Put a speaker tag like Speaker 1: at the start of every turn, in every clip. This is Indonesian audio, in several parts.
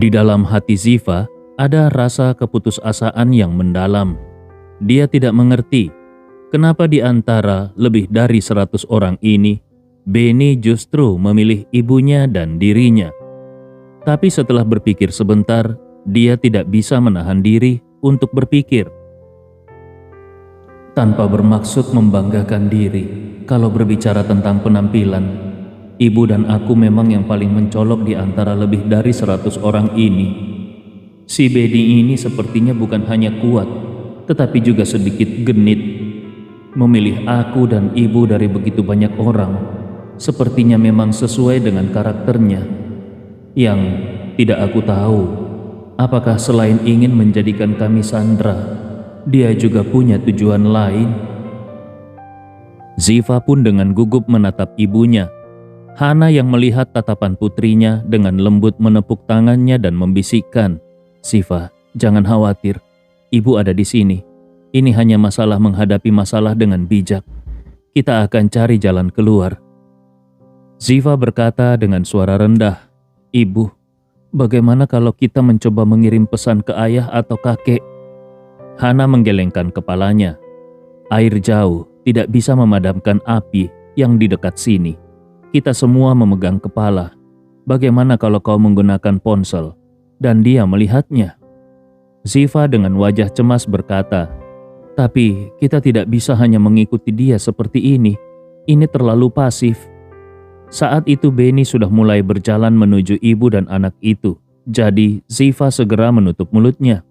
Speaker 1: Di dalam hati Ziva ada rasa keputusasaan yang mendalam. Dia tidak mengerti kenapa di antara lebih dari 100 orang ini, Beni justru memilih ibunya dan dirinya. Tapi setelah berpikir sebentar, dia tidak bisa menahan diri untuk berpikir. Tanpa bermaksud membanggakan diri, kalau berbicara tentang penampilan, ibu dan aku memang yang paling mencolok di antara lebih dari 100 orang ini. Si Beni ini sepertinya bukan hanya kuat, tetapi juga sedikit genit. Memilih aku dan ibu dari begitu banyak orang, sepertinya memang sesuai dengan karakternya. Yang tidak aku tahu, apakah selain ingin menjadikan kami sandera, dia juga punya tujuan lain? Ziva pun dengan gugup menatap ibunya. Hana yang melihat tatapan putrinya dengan lembut menepuk tangannya dan membisikkan, "Ziva, jangan khawatir. Ibu ada di sini. Ini hanya masalah menghadapi masalah dengan bijak. Kita akan cari jalan keluar." Ziva berkata dengan suara rendah, "Ibu, bagaimana kalau kita mencoba mengirim pesan ke ayah atau kakek?" Hana menggelengkan kepalanya. "Air jauh tidak bisa memadamkan api yang di dekat sini. Kita semua memegang kepala. Bagaimana kalau kau menggunakan ponsel dan dia melihatnya?" Ziva dengan wajah cemas berkata, "Tapi kita tidak bisa hanya mengikuti dia seperti ini. Ini terlalu pasif." Saat itu Beni sudah mulai berjalan menuju ibu dan anak itu. Jadi Ziva segera menutup mulutnya.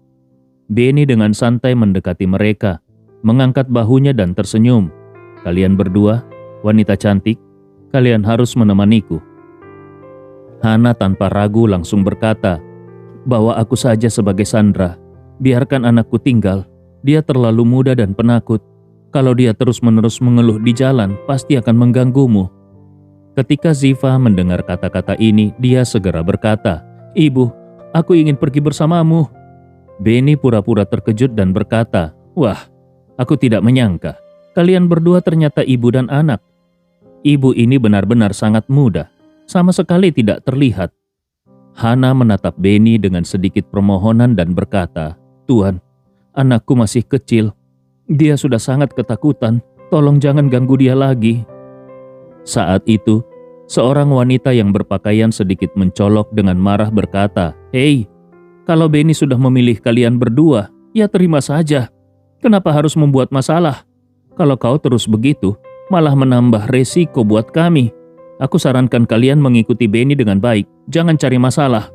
Speaker 1: Beni dengan santai mendekati mereka, mengangkat bahunya dan tersenyum. "Kalian berdua, wanita cantik, kalian harus menemaniku." Hana tanpa ragu langsung berkata, "Bawa aku saja sebagai sandera. Biarkan anakku tinggal. Dia terlalu muda dan penakut. Kalau dia terus-menerus mengeluh di jalan, pasti akan mengganggumu." Ketika Ziva mendengar kata-kata ini, dia segera berkata, "Ibu, aku ingin pergi bersamamu." Beni pura-pura terkejut dan berkata, "Wah, aku tidak menyangka. Kalian berdua ternyata ibu dan anak. Ibu ini benar-benar sangat muda, sama sekali tidak terlihat." Hana menatap Beni dengan sedikit permohonan dan berkata, "Tuan, anakku masih kecil. Dia sudah sangat ketakutan. Tolong jangan ganggu dia lagi." Saat itu, seorang wanita yang berpakaian sedikit mencolok dengan marah berkata, "Hei, kalau Beni sudah memilih kalian berdua, ya terima saja. Kenapa harus membuat masalah? Kalau kau terus begitu, malah menambah resiko buat kami. Aku sarankan kalian mengikuti Beni dengan baik, jangan cari masalah."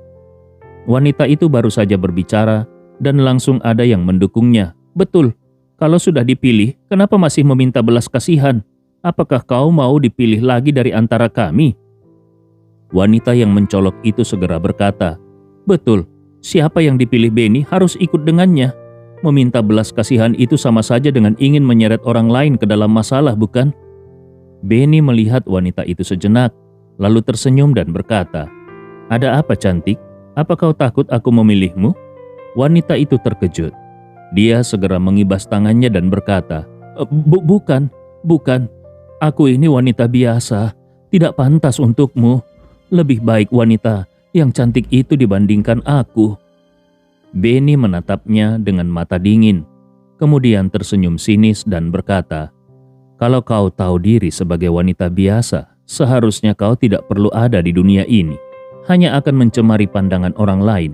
Speaker 1: Wanita itu baru saja berbicara dan langsung ada yang mendukungnya. "Betul, kalau sudah dipilih, kenapa masih meminta belas kasihan? Apakah kau mau dipilih lagi dari antara kami?" Wanita yang mencolok itu segera berkata, "Betul, siapa yang dipilih Beni harus ikut dengannya. Meminta belas kasihan itu sama saja dengan ingin menyeret orang lain ke dalam masalah, bukan?" Beni melihat wanita itu sejenak, lalu tersenyum dan berkata, "Ada apa, cantik? Apa kau takut aku memilihmu?" Wanita itu terkejut. Dia segera mengibas tangannya dan berkata, Bukan. Aku ini wanita biasa, tidak pantas untukmu. Lebih baik wanita yang cantik itu dibandingkan aku." Beni menatapnya dengan mata dingin, kemudian tersenyum sinis dan berkata, "Kalau kau tahu diri sebagai wanita biasa, seharusnya kau tidak perlu ada di dunia ini, hanya akan mencemari pandangan orang lain."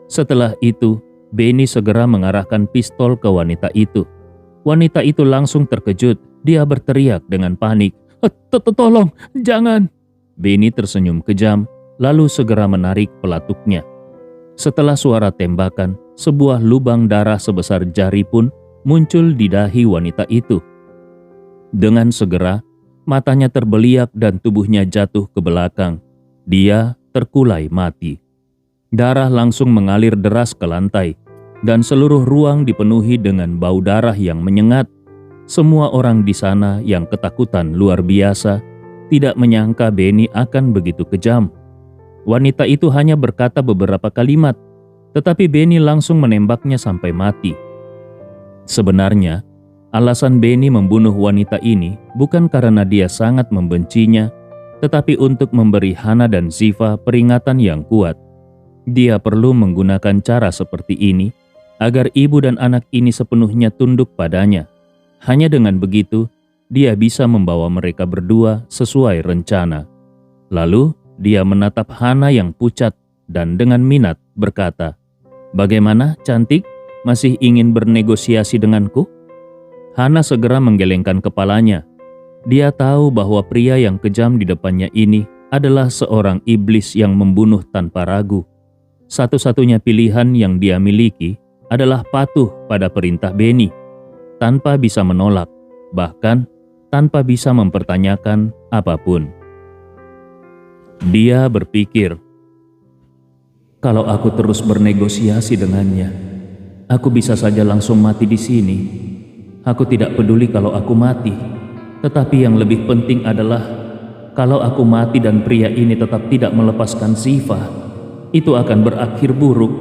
Speaker 1: Setelah itu, Beni segera mengarahkan pistol ke wanita itu. Wanita itu langsung terkejut. Dia berteriak dengan panik, Tolong, jangan!" Beni tersenyum kejam, lalu segera menarik pelatuknya. Setelah suara tembakan, sebuah lubang darah sebesar jari pun muncul di dahi wanita itu. Dengan segera, matanya terbeliak dan tubuhnya jatuh ke belakang. Dia terkulai mati. Darah langsung mengalir deras ke lantai, dan seluruh ruang dipenuhi dengan bau darah yang menyengat. Semua orang di sana yang ketakutan luar biasa tidak menyangka Beni akan begitu kejam. Wanita itu hanya berkata beberapa kalimat, tetapi Beni langsung menembaknya sampai mati. Sebenarnya, alasan Beni membunuh wanita ini bukan karena dia sangat membencinya, tetapi untuk memberi Hana dan Ziva peringatan yang kuat. Dia perlu menggunakan cara seperti ini agar ibu dan anak ini sepenuhnya tunduk padanya. Hanya dengan begitu, dia bisa membawa mereka berdua sesuai rencana. Lalu, dia menatap Hana yang pucat dan dengan minat berkata, "Bagaimana, cantik? Masih ingin bernegosiasi denganku?" Hana segera menggelengkan kepalanya. Dia tahu bahwa pria yang kejam di depannya ini adalah seorang iblis yang membunuh tanpa ragu. Satu-satunya pilihan yang dia miliki adalah patuh pada perintah Benny, tanpa bisa menolak, bahkan tanpa bisa mempertanyakan apapun. Dia berpikir, kalau aku terus bernegosiasi dengannya, aku bisa saja langsung mati di sini. Aku tidak peduli kalau aku mati, tetapi yang lebih penting adalah kalau aku mati dan pria ini tetap tidak melepaskan Ziva, itu akan berakhir buruk.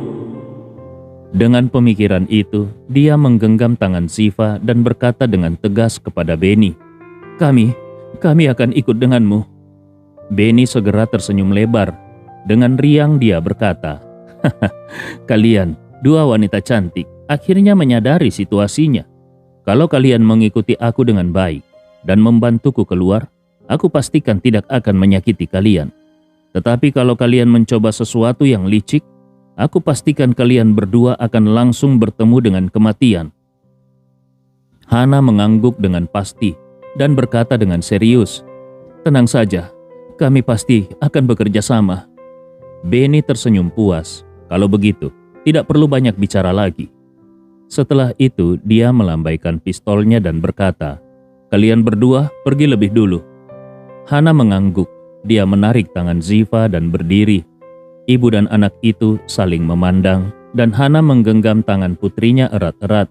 Speaker 1: Dengan pemikiran itu, dia menggenggam tangan Ziva dan berkata dengan tegas kepada Benny, Kami akan ikut denganmu." Benny segera tersenyum lebar. Dengan riang dia berkata, "Kalian, dua wanita cantik, akhirnya menyadari situasinya. Kalau kalian mengikuti aku dengan baik dan membantuku keluar, aku pastikan tidak akan menyakiti kalian. Tetapi kalau kalian mencoba sesuatu yang licik, aku pastikan kalian berdua akan langsung bertemu dengan kematian." Hana mengangguk dengan pasti dan berkata dengan serius, "Tenang saja, kami pasti akan bekerja sama." Benny tersenyum puas. Kalau begitu, tidak perlu banyak bicara lagi. Setelah itu, dia melambaikan pistolnya dan berkata, "Kalian berdua pergi lebih dulu." Hana mengangguk. Dia menarik tangan Ziva dan berdiri. Ibu dan anak itu saling memandang dan Hana menggenggam tangan putrinya erat-erat.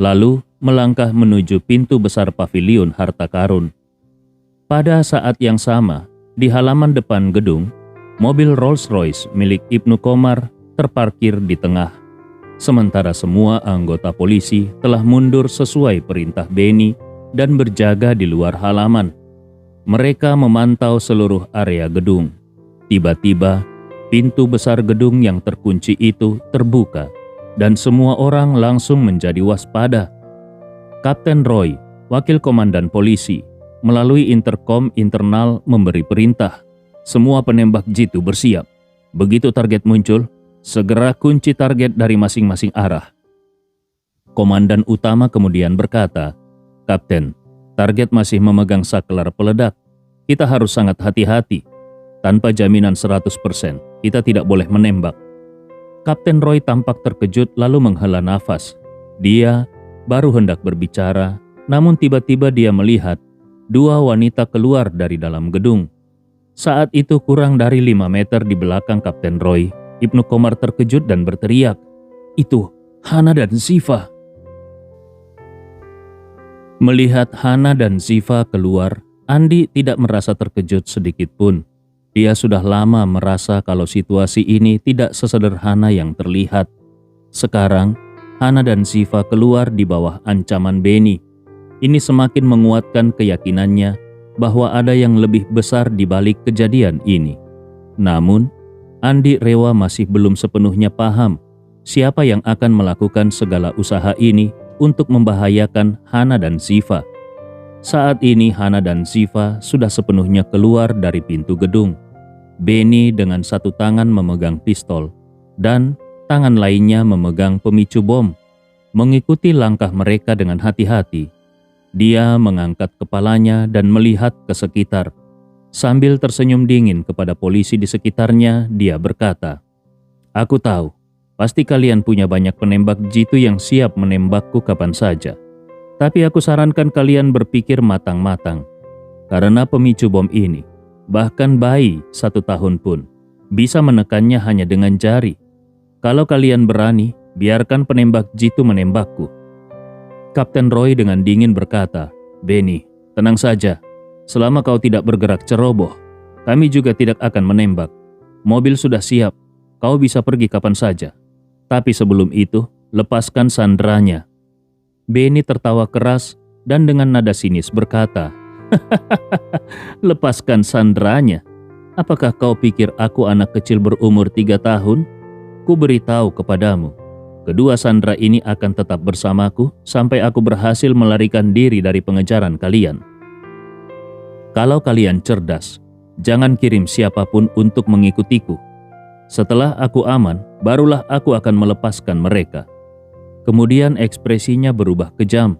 Speaker 1: Lalu melangkah menuju pintu besar paviliun harta karun. Pada saat yang sama, di halaman depan gedung, mobil Rolls-Royce milik Ibnu Komar terparkir di tengah. Sementara semua anggota polisi telah mundur sesuai perintah Benny dan berjaga di luar halaman. Mereka memantau seluruh area gedung. Tiba-tiba, pintu besar gedung yang terkunci itu terbuka dan semua orang langsung menjadi waspada. Kapten Roy, wakil komandan polisi, melalui interkom internal memberi perintah. Semua penembak jitu bersiap. Begitu target muncul, segera kunci target dari masing-masing arah. Komandan utama kemudian berkata, "Kapten, target masih memegang saklar peledak. Kita harus sangat hati-hati. Tanpa jaminan 100%, kita tidak boleh menembak." Kapten Roy tampak terkejut lalu menghela nafas. Dia baru hendak berbicara, namun tiba-tiba dia melihat dua wanita keluar dari dalam gedung. Saat itu kurang dari 5 meter di belakang Kapten Roy, Ibnu Komar terkejut dan berteriak, "Itu Hana dan Ziva." Melihat Hana dan Ziva keluar, Andi tidak merasa terkejut sedikit pun. Dia sudah lama merasa kalau situasi ini tidak sesederhana yang terlihat. Sekarang, Hana dan Ziva keluar di bawah ancaman Benny. Ini semakin menguatkan keyakinannya bahwa ada yang lebih besar di balik kejadian ini. Namun, Andi Rewa masih belum sepenuhnya paham siapa yang akan melakukan segala usaha ini untuk membahayakan Hana dan Ziva. Saat ini Hana dan Ziva sudah sepenuhnya keluar dari pintu gedung. Benny dengan satu tangan memegang pistol dan tangan lainnya memegang pemicu bom, mengikuti langkah mereka dengan hati-hati. Dia mengangkat kepalanya dan melihat ke sekitar. Sambil tersenyum dingin kepada polisi di sekitarnya, dia berkata, "Aku tahu, pasti kalian punya banyak penembak jitu yang siap menembakku kapan saja. Tapi aku sarankan kalian berpikir matang-matang. Karena pemicu bom ini, bahkan bayi 1 tahun pun, bisa menekannya hanya dengan jari. Kalau kalian berani, biarkan penembak jitu menembakku." Kapten Roy dengan dingin berkata, "Benny, tenang saja. Selama kau tidak bergerak ceroboh, kami juga tidak akan menembak. Mobil sudah siap, kau bisa pergi kapan saja. Tapi sebelum itu, lepaskan sandranya." Benny tertawa keras dan dengan nada sinis berkata, "Lepaskan sandranya? Apakah kau pikir aku anak kecil berumur 3 tahun ku beritahu kepadamu, kedua sandera ini akan tetap bersamaku sampai aku berhasil melarikan diri dari pengejaran kalian. Kalau kalian cerdas, jangan kirim siapapun untuk mengikutiku. Setelah aku aman, barulah aku akan melepaskan mereka." Kemudian ekspresinya berubah kejam.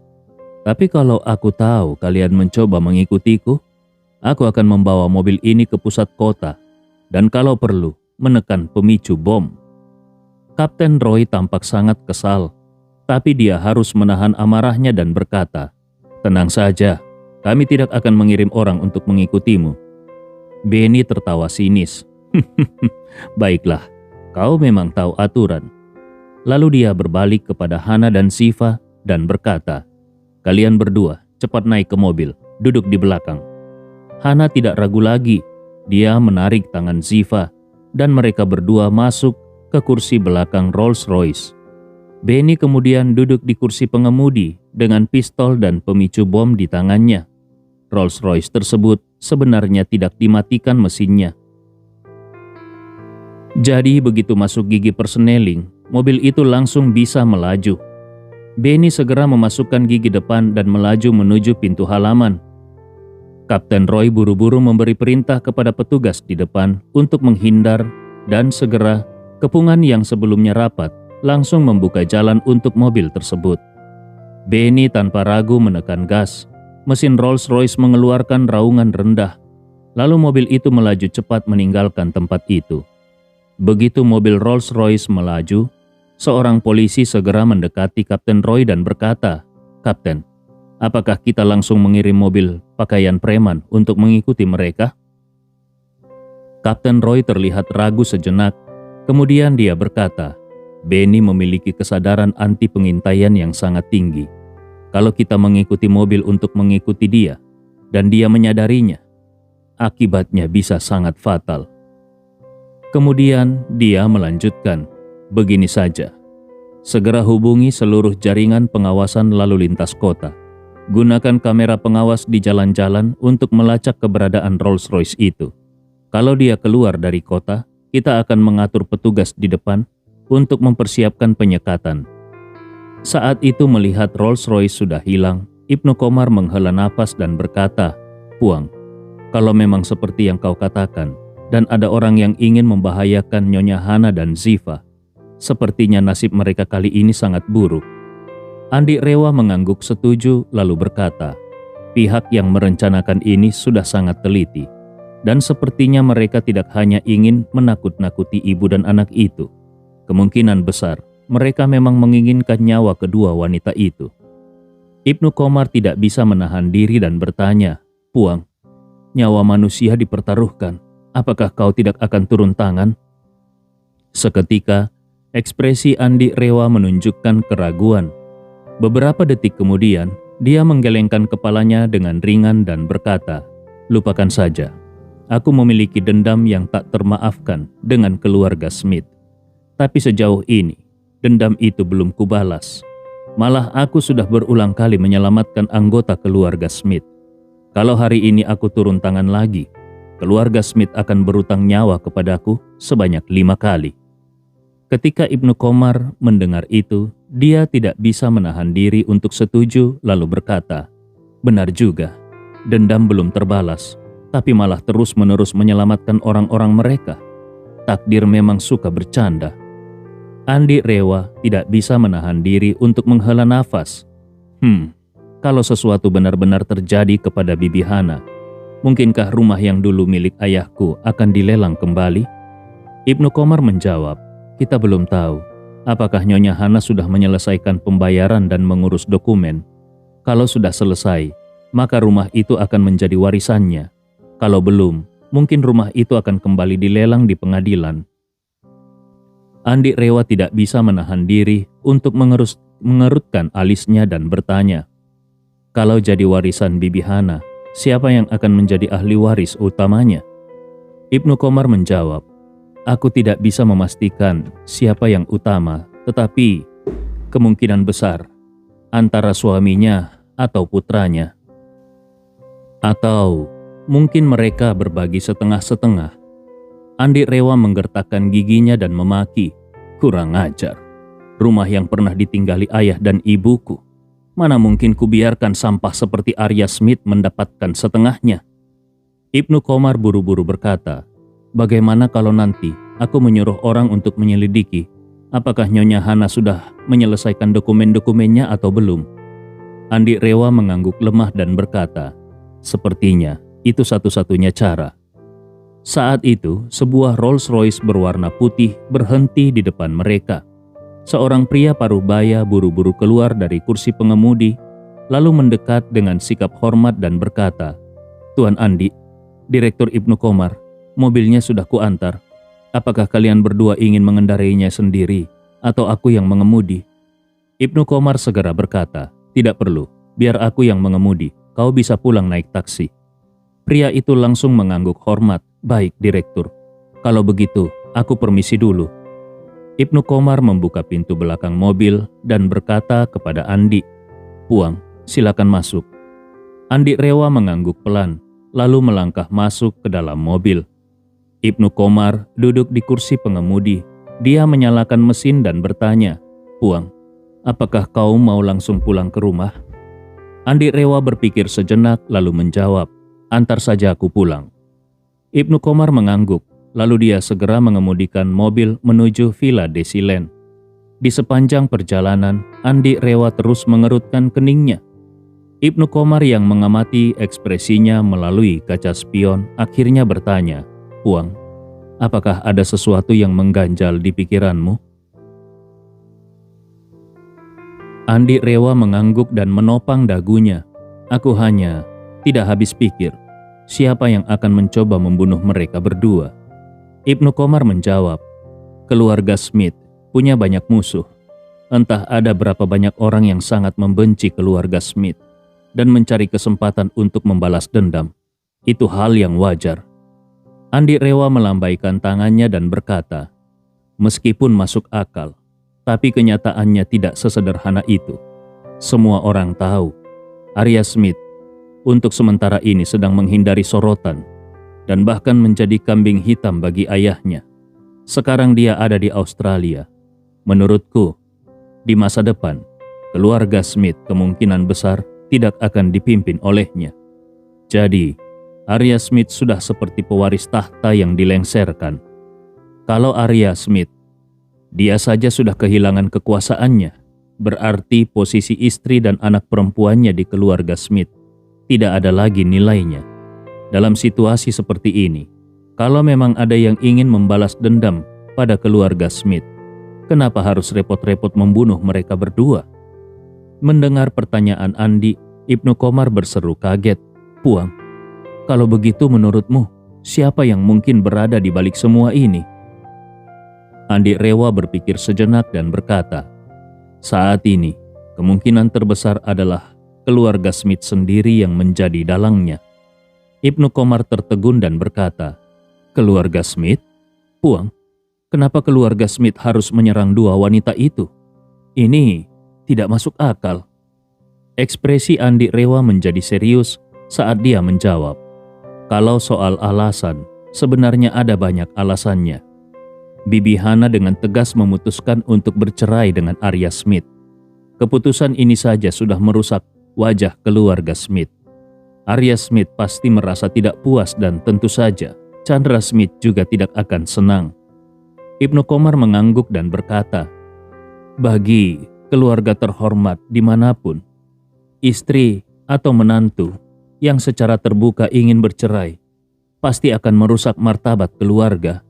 Speaker 1: "Tapi kalau aku tahu kalian mencoba mengikutiku, aku akan membawa mobil ini ke pusat kota dan kalau perlu menekan pemicu bom." Kapten Roy tampak sangat kesal, tapi dia harus menahan amarahnya dan berkata, "Tenang saja, kami tidak akan mengirim orang untuk mengikutimu." Benny tertawa sinis. "Baiklah, kau memang tahu aturan." Lalu dia berbalik kepada Hana dan Siva dan berkata, "Kalian berdua cepat naik ke mobil, duduk di belakang." Hana tidak ragu lagi, dia menarik tangan Siva dan mereka berdua masuk ke kursi belakang Rolls Royce. Benny kemudian duduk di kursi pengemudi dengan pistol dan pemicu bom di tangannya. Rolls Royce tersebut sebenarnya tidak dimatikan mesinnya. Jadi begitu masuk gigi persneling, mobil itu langsung bisa melaju. Benny segera memasukkan gigi depan dan melaju menuju pintu halaman. Kapten Roy buru-buru memberi perintah kepada petugas di depan untuk menghindar dan segera kepungan yang sebelumnya rapat langsung membuka jalan untuk mobil tersebut. Benny tanpa ragu menekan gas. Mesin Rolls Royce mengeluarkan raungan rendah. Lalu mobil itu melaju cepat meninggalkan tempat itu. Begitu mobil Rolls Royce melaju, seorang polisi segera mendekati Kapten Roy dan berkata, "Kapten, apakah kita langsung mengirim mobil pakaian preman untuk mengikuti mereka?" Kapten Roy terlihat ragu sejenak, kemudian dia berkata, "Benny memiliki kesadaran anti pengintaian yang sangat tinggi. Kalau kita mengikuti mobil untuk mengikuti dia, dan dia menyadarinya, akibatnya bisa sangat fatal." Kemudian dia melanjutkan, "Begini saja, segera hubungi seluruh jaringan pengawasan lalu lintas kota. Gunakan kamera pengawas di jalan-jalan untuk melacak keberadaan Rolls Royce itu. Kalau dia keluar dari kota, kita akan mengatur petugas di depan untuk mempersiapkan penyekatan." Saat itu melihat Rolls Royce sudah hilang, Ibnu Komar menghela nafas dan berkata, "Puang, kalau memang seperti yang kau katakan, dan ada orang yang ingin membahayakan Nyonya Hana dan Ziva, sepertinya nasib mereka kali ini sangat buruk." Andi Rewa mengangguk setuju lalu berkata, "Pihak yang merencanakan ini sudah sangat teliti, dan sepertinya mereka tidak hanya ingin menakut-nakuti ibu dan anak itu. Kemungkinan besar mereka memang menginginkan nyawa kedua wanita itu." Ibnu Komar tidak bisa menahan diri dan bertanya, "Puang, nyawa manusia dipertaruhkan. Apakah kau tidak akan turun tangan?" Seketika, ekspresi Andi Rewa menunjukkan keraguan. Beberapa detik kemudian, dia menggelengkan kepalanya dengan ringan dan berkata, "Lupakan saja. Aku memiliki dendam yang tak termaafkan dengan keluarga Smith. Tapi sejauh ini, dendam itu belum kubalas. Malah aku sudah berulang kali menyelamatkan anggota keluarga Smith. Kalau hari ini aku turun tangan lagi, keluarga Smith akan berutang nyawa kepadaku sebanyak 5 kali." Ketika Ibnu Komar mendengar itu, dia tidak bisa menahan diri untuk setuju lalu berkata, "Benar juga, dendam belum terbalas, tapi malah terus-menerus menyelamatkan orang-orang mereka. Takdir memang suka bercanda." Andi Rewa tidak bisa menahan diri untuk menghela nafas. Kalau sesuatu benar-benar terjadi kepada Bibi Hana, mungkinkah rumah yang dulu milik ayahku akan dilelang kembali? Ibnu Komar menjawab, "Kita belum tahu. Apakah Nyonya Hana sudah menyelesaikan pembayaran dan mengurus dokumen? Kalau sudah selesai, maka rumah itu akan menjadi warisannya. Kalau belum, mungkin rumah itu akan kembali dilelang di pengadilan." Andi Rewa tidak bisa menahan diri untuk mengerutkan alisnya dan bertanya, "Kalau jadi warisan Bibi Hana, siapa yang akan menjadi ahli waris utamanya?" Ibnu Komar menjawab, "Aku tidak bisa memastikan siapa yang utama, tetapi kemungkinan besar antara suaminya atau putranya. Atau mungkin mereka berbagi setengah-setengah." Andi Rewa menggertakkan giginya dan memaki, Kurang ajar. Rumah yang pernah ditinggali ayah dan ibuku. Mana mungkin kubiarkan sampah seperti Arya Smith mendapatkan setengahnya. Ibnu Qomar buru-buru berkata, bagaimana kalau nanti aku menyuruh orang untuk menyelidiki apakah Nyonya Hana sudah menyelesaikan dokumen-dokumennya atau belum? Andi Rewa mengangguk lemah dan berkata, sepertinya itu satu-satunya cara. Saat itu, sebuah Rolls Royce berwarna putih berhenti di depan mereka. Seorang pria paruh baya buru-buru keluar dari kursi pengemudi, lalu mendekat dengan sikap hormat dan berkata, Tuan Andi, Direktur Ibnu Qomar, mobilnya sudah kuantar. Apakah kalian berdua ingin mengendarainya sendiri atau aku yang mengemudi? Ibnu Qomar segera berkata, tidak perlu, biar aku yang mengemudi, kau bisa pulang naik taksi. Pria itu langsung mengangguk hormat, baik Direktur. Kalau begitu, aku permisi dulu. Ibnu Qomar membuka pintu belakang mobil dan berkata kepada Andi, Puang, silakan masuk. Andi Rewa mengangguk pelan, lalu melangkah masuk ke dalam mobil. Ibnu Qomar duduk di kursi pengemudi. Dia menyalakan mesin dan bertanya, Puang, apakah kau mau langsung pulang ke rumah? Andi Rewa berpikir sejenak lalu menjawab, antar saja aku pulang. Ibnu Qomar mengangguk, lalu dia segera mengemudikan mobil menuju Villa Desilen. Di sepanjang perjalanan, Andi Rewa terus mengerutkan keningnya. Ibnu Qomar yang mengamati ekspresinya melalui kaca spion akhirnya bertanya, Puang, apakah ada sesuatu yang mengganjal di pikiranmu? Andi Rewa mengangguk dan menopang dagunya. Aku hanya tidak habis pikir, siapa yang akan mencoba membunuh mereka berdua? Ibnu Qomar menjawab, keluarga Smith punya banyak musuh. Entah ada berapa banyak orang yang sangat membenci keluarga Smith dan mencari kesempatan untuk membalas dendam. Itu hal yang wajar. Andi Rewa melambaikan tangannya dan berkata, meskipun masuk akal, tapi kenyataannya tidak sesederhana itu. Semua orang tahu, Arya Smith untuk sementara ini sedang menghindari sorotan dan bahkan menjadi kambing hitam bagi ayahnya. Sekarang dia ada di Australia. Menurutku, di masa depan, keluarga Smith kemungkinan besar tidak akan dipimpin olehnya. Jadi, Arya Smith sudah seperti pewaris tahta yang dilengserkan. Kalau Arya Smith, dia saja sudah kehilangan kekuasaannya, berarti posisi istri dan anak perempuannya di keluarga Smith tidak ada lagi nilainya. Dalam situasi seperti ini, kalau memang ada yang ingin membalas dendam pada keluarga Smith, kenapa harus repot-repot membunuh mereka berdua? Mendengar pertanyaan Andi, Ibnu Qomar berseru kaget, Puang, kalau begitu menurutmu, siapa yang mungkin berada di balik semua ini? Andi Rewa berpikir sejenak dan berkata, saat ini, kemungkinan terbesar adalah keluarga Smith sendiri yang menjadi dalangnya. Ibnu Qomar tertegun dan berkata, keluarga Smith? Puang, kenapa keluarga Smith harus menyerang dua wanita itu? Ini tidak masuk akal. Ekspresi Andi Rewa menjadi serius saat dia menjawab, kalau soal alasan, sebenarnya ada banyak alasannya. Bibi Hana dengan tegas memutuskan untuk bercerai dengan Arya Smith. Keputusan ini saja sudah merusak wajah keluarga Smith. Arya Smith pasti merasa tidak puas dan tentu saja Chandra Smith juga tidak akan senang. Ibnu Qomar mengangguk dan berkata, bagi keluarga terhormat dimanapun, istri atau menantu yang secara terbuka ingin bercerai pasti akan merusak martabat keluarga.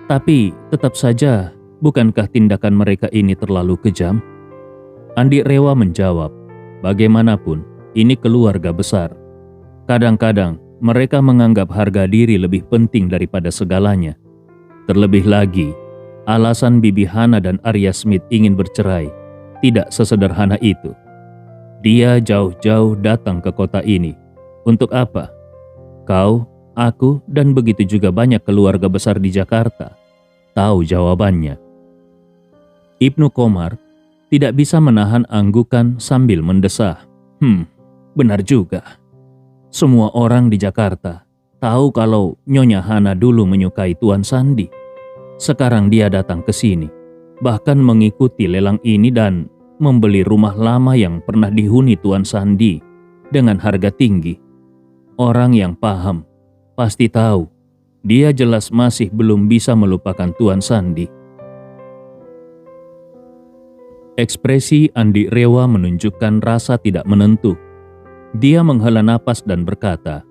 Speaker 1: Tapi tetap saja, bukankah tindakan mereka ini terlalu kejam? Andi Rewa menjawab, bagaimanapun ini keluarga besar. Kadang-kadang mereka menganggap harga diri lebih penting daripada segalanya. Terlebih lagi, alasan Bibi Hana dan Arya Smith ingin bercerai tidak sesederhana itu. Dia jauh-jauh datang ke kota ini. Untuk apa? Kau, aku, dan begitu juga banyak keluarga besar di Jakarta tahu jawabannya. Ibnu Qomar tidak bisa menahan anggukan sambil mendesah. Benar juga. Semua orang di Jakarta tahu kalau Nyonya Hana dulu menyukai Tuan Sandi. Sekarang dia datang ke sini. bahkan mengikuti lelang ini dan membeli rumah lama yang pernah dihuni Tuan Sandi dengan harga tinggi. Orang yang paham pasti tahu dia jelas masih belum bisa melupakan Tuan Sandi. Ekspresi Andi Rewa menunjukkan rasa tidak menentu. Dia menghela napas dan berkata,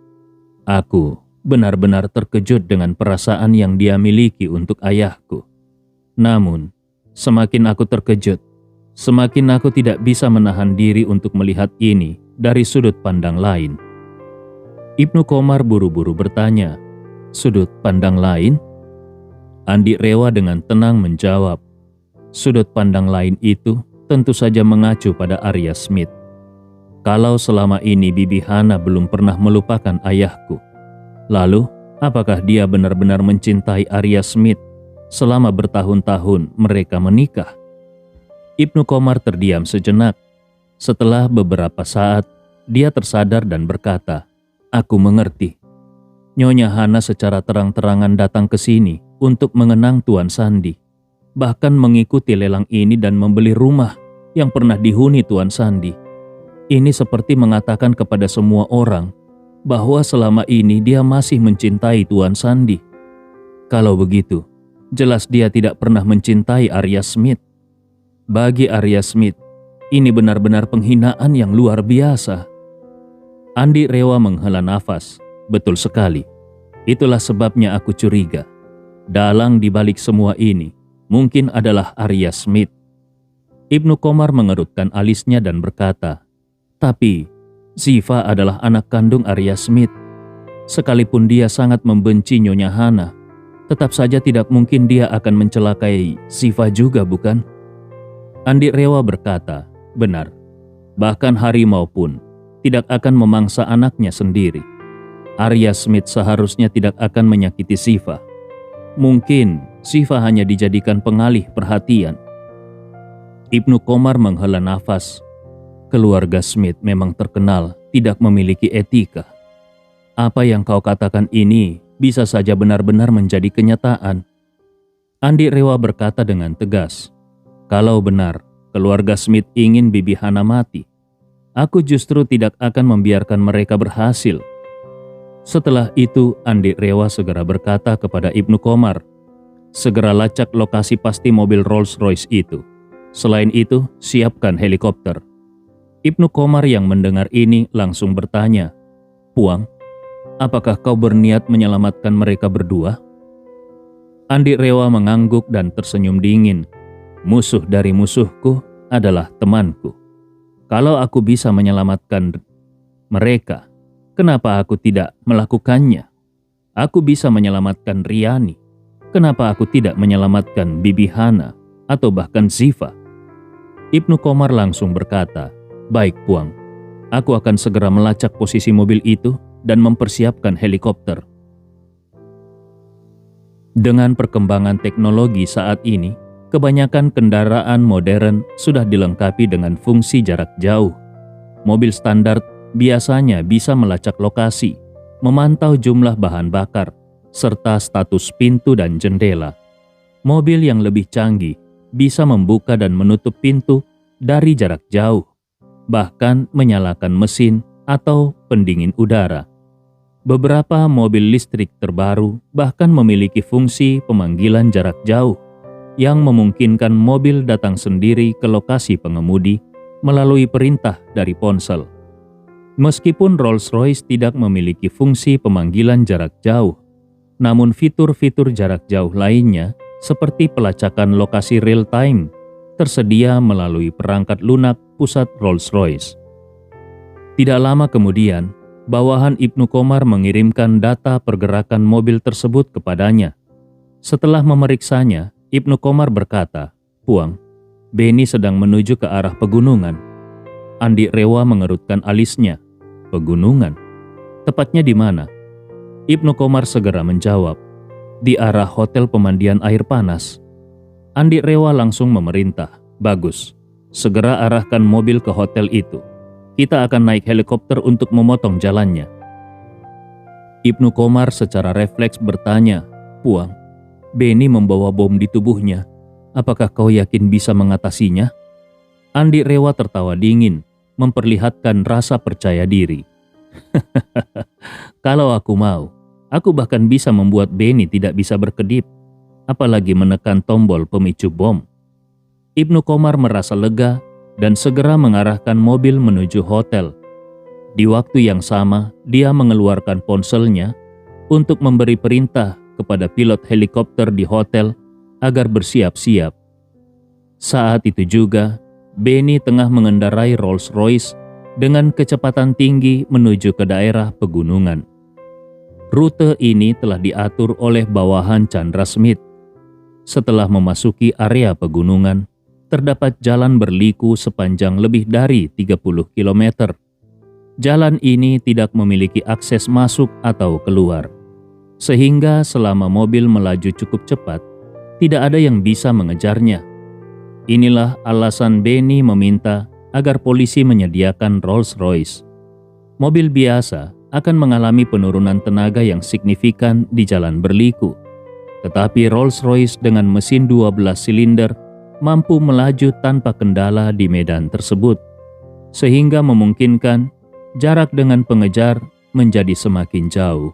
Speaker 1: "Aku benar-benar terkejut dengan perasaan yang dia miliki untuk ayahku. Namun, semakin aku terkejut, semakin aku tidak bisa menahan diri untuk melihat ini dari sudut pandang lain." Ibnu Komar buru-buru bertanya, "Sudut pandang lain?" Andi Rewa dengan tenang menjawab, "Sudut pandang lain itu tentu saja mengacu pada Arya Smith. Kalau selama ini Bibi Hana belum pernah melupakan ayahku, lalu apakah dia benar-benar mencintai Arya Smith selama bertahun-tahun mereka menikah?" Ibnu Komar terdiam sejenak. Setelah beberapa saat, dia tersadar dan berkata, "Aku mengerti. Nyonya Hana secara terang-terangan datang ke sini untuk mengenang Tuan Sandi, bahkan mengikuti lelang ini dan membeli rumah yang pernah dihuni Tuan Sandi. Ini seperti mengatakan kepada semua orang bahwa selama ini dia masih mencintai Tuan Sandi. Kalau begitu, jelas dia tidak pernah mencintai Arya Smith. Bagi Arya Smith, ini benar-benar penghinaan yang luar biasa." Andi Rewa menghela nafas. "Betul sekali. Itulah sebabnya aku curiga. Dalang di balik semua ini mungkin adalah Arya Smith." Ibnu Komar mengerutkan alisnya dan berkata, "Tapi Ziva adalah anak kandung Arya Smith. Sekalipun dia sangat membenci Nyonya Hana, tetap saja tidak mungkin dia akan mencelakai Ziva juga, bukan?" Andi Rewa berkata, "Benar. Bahkan harimau pun tidak akan memangsa anaknya sendiri. Arya Smith seharusnya tidak akan menyakiti Ziva. Mungkin Ziva hanya dijadikan pengalih perhatian." Ibnu Komar menghela nafas. Keluarga Smith memang terkenal tidak memiliki etika. Apa yang kau katakan ini bisa saja benar-benar menjadi kenyataan. Andi Rewa berkata dengan tegas, "Kalau benar keluarga Smith ingin Bibi Hana mati, aku justru tidak akan membiarkan mereka berhasil." Setelah itu Andi Rewa segera berkata kepada Ibnu Komar, "Segera lacak lokasi pasti mobil Rolls-Royce itu. Selain itu, siapkan helikopter." Ibnu Komar yang mendengar ini langsung bertanya, "Puang, apakah kau berniat menyelamatkan mereka berdua?" Andi Rewa mengangguk dan tersenyum dingin. "Musuh dari musuhku adalah temanku. Kalau aku bisa menyelamatkan mereka, kenapa aku tidak melakukannya? Aku bisa menyelamatkan Riani. Kenapa aku tidak menyelamatkan Bibi Hana atau bahkan Ziva?" Ibnu Komar langsung berkata, "Baik Puang, aku akan segera melacak posisi mobil itu dan mempersiapkan helikopter." Dengan perkembangan teknologi saat ini, kebanyakan kendaraan modern sudah dilengkapi dengan fungsi jarak jauh. Mobil standar biasanya bisa melacak lokasi, memantau jumlah bahan bakar, serta status pintu dan jendela. Mobil yang lebih canggih bisa membuka dan menutup pintu dari jarak jauh, bahkan menyalakan mesin atau pendingin udara. Beberapa mobil listrik terbaru bahkan memiliki fungsi pemanggilan jarak jauh yang memungkinkan mobil datang sendiri ke lokasi pengemudi melalui perintah dari ponsel. Meskipun Rolls-Royce tidak memiliki fungsi pemanggilan jarak jauh, namun fitur-fitur jarak jauh lainnya seperti pelacakan lokasi real-time tersedia melalui perangkat lunak pusat Rolls-Royce. Tidak lama kemudian, bawahan Ibnu Komar mengirimkan data pergerakan mobil tersebut kepadanya. Setelah memeriksanya, Ibnu Komar berkata, "Puang, Beni sedang menuju ke arah pegunungan." Andi Rewa mengerutkan alisnya. "Pegunungan? Tepatnya di mana?" Ibnu Komar segera menjawab, "Di arah hotel pemandian air panas." Andi Rewa langsung memerintah, "Bagus, segera arahkan mobil ke hotel itu. Kita akan naik helikopter untuk memotong jalannya." Ibnu Komar secara refleks bertanya, "Puang, Beni membawa bom di tubuhnya. apakah kau yakin bisa mengatasinya? Andi Rewa tertawa dingin, memperlihatkan rasa percaya diri. Kalau aku mau, aku bahkan bisa membuat Benny tidak bisa berkedip, apalagi menekan tombol pemicu bom. Ibnu Komar merasa lega dan segera mengarahkan mobil menuju hotel. Di waktu yang sama, dia mengeluarkan ponselnya untuk memberi perintah kepada pilot helikopter di hotel agar bersiap-siap. Saat itu juga, Benny tengah mengendarai Rolls-Royce dengan kecepatan tinggi menuju ke daerah pegunungan. Rute ini telah diatur oleh bawahan Chandra Smith. Setelah memasuki area pegunungan, terdapat jalan berliku sepanjang lebih dari 30 km. Jalan ini tidak memiliki akses masuk atau keluar, sehingga selama mobil melaju cukup cepat, tidak ada yang bisa mengejarnya. Inilah alasan Benny meminta agar polisi menyediakan Rolls-Royce. Mobil biasa akan mengalami penurunan tenaga yang signifikan di jalan berliku, tetapi Rolls-Royce dengan mesin 12 silinder mampu melaju tanpa kendala di medan tersebut, sehingga memungkinkan jarak dengan pengejar menjadi semakin jauh.